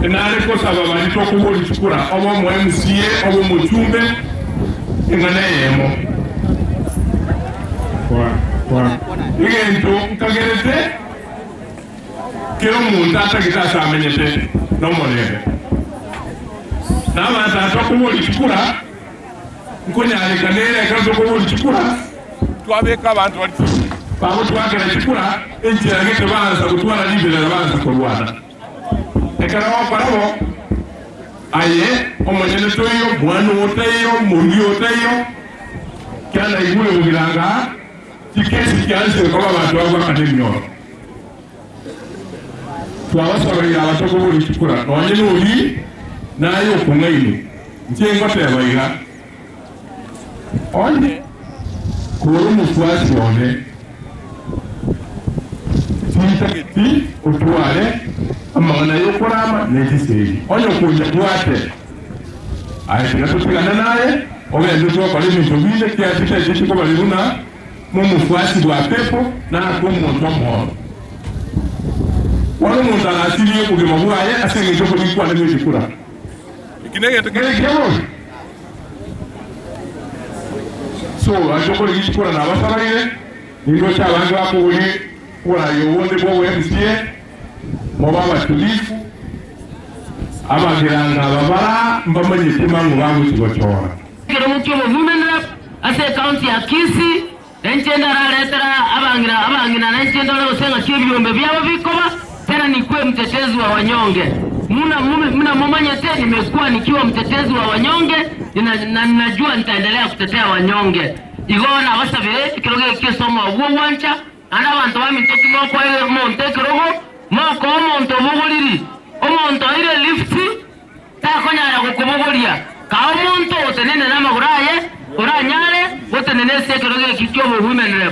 enale ko saba bali to ko boli chukura omo mo MCA omo mchumbe ingane yemo kwa igento kagerete kero muntu atagitasa amenyete no monebe nama ta to ko boli chukura nkonyale kanere kazo ko boli chukura twabeka abantu bali babo twagera chukura enjira ngete banza kutwala libele banza kolwana ekara waparabo aye omanyene toyo mwana otayo muri otayo kana igule mugiranga tikesi kyanse kwa bantu aba kanenyo twabasabira abatoko buri chukura nonyene uri nayo kungaine ntengo tebaira onde kuru mufuasi one tintaketi utwale amana yo kurama nekiseri onyo kunja twate ayitira tutigana naye obende to kwa limi tobile kya tete ko balibuna mu mufuasi bwa pepo na ko muntu mo wano muntu anasiriye kugema bwaye asenge cyo kubikwa ne bikura ikinege tegere kemo so ajoko yishikura na basabarire nindo cyabantu bakubuli kura yobonde bo MCA mobaba tulifu abagiranga babara mbamanye timangu bangu kigochora kero mukyo women rep ase county ya Kisii enchenda raletera abangina na enchenda leo senga kibyombe byabo bikoba tena nikwe mtetezi wa wanyonge muna momanya tena nimekuwa nikiwa mtetezi wa wanyonge na ninajua nitaendelea kutetea wanyonge igona abasabire kiroge kisomo wancha ana abantu bamitoki moko ile montekerogo moko omonto buguliri omonto ile lifti takonyara kukubugulia ka omonto otenene na maguraye uranyare otenene sekeroge kikyo women rep